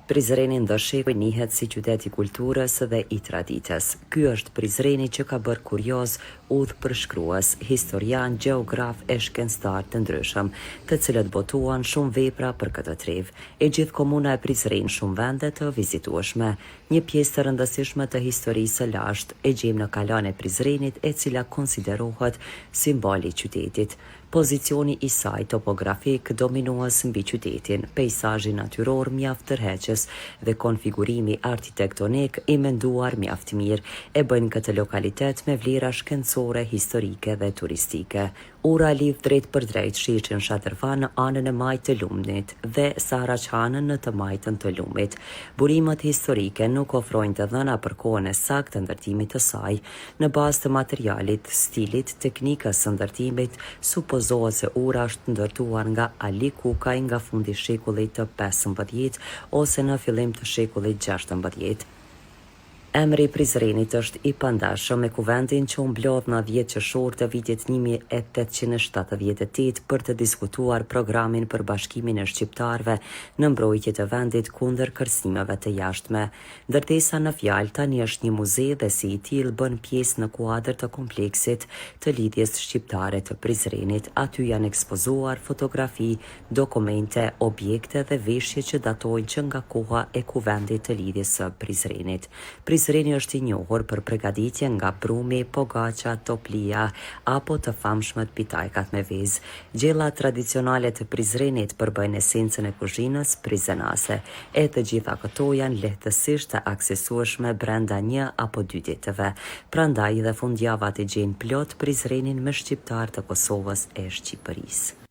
Prizreni ndo shekuj njihet si qyteti kulturës dhe i traditës. Ky është Prizreni që ka bërë kurioz udhëpërshkrues, historian, gjeograf e shkencëtar të ndryshëm, të cilët botuan shumë vepra për këtë trev. E gjithë komuna e Prizren shumë vende të vizitueshme. Një pjesë të rëndësishme të historisë së lashtë e gjejmë në kalan e Prizrenit, e cila konsiderohet simboli i qytetit. Pozicioni i saj topografik dominues mbi qytetin, peizazhi natyror mjaft tërheqës dhe konfigurimi arkitektonik i menduar mjaft mirë e bëjnë këtë lokalitet me vlera shkencore, historike dhe turistike. Ura lidh drejt për drejt Shiçin Shatërvan në anën e majt të Lumnit dhe Saraçhanën në të majtën të Lumit. Burimet historike nuk ofrojnë të dhëna për kohën e saktë të ndërtimit të saj. Në bazë të materialit, stilit, teknikës së ndërtimit, supozohet se ura është ndërtuar nga Ali Kukaj nga fundi i shekullit të 15 ose në fillim të shekullit 16. Emri i Prizrenit është i pandashëm me kuvendin që u mblodh në 10 qershor të vitit 1878 për të diskutuar programin për bashkimin e shqiptarëve në mbrojtje të vendit kundër kërcënimeve të jashtme. Ndërtesa në fjalë tani është një muze dhe si i tillë bën pjesë në kuadër të kompleksit të lidhjes shqiptare të Prizrenit. Aty janë ekspozuar fotografi, dokumente, objekte dhe veshje që datojnë që nga koha e kuvendit të lidhjes së Prizrenit. Prizreni është i njohur për përgatitje nga brumi, pogaça, toplia apo të famshmet pitajkat me vezë. Gjella tradicionale të Prizrenit përbëjnë esencën e kuzhinës prizrenase, e të gjitha këto janë lehtësisht të aksesueshme brenda 1 apo 2 ditëve. Prandaj dhe fundjavat e gjejnë plot Prizrenin me shqiptar të Kosovës e Shqipërisë.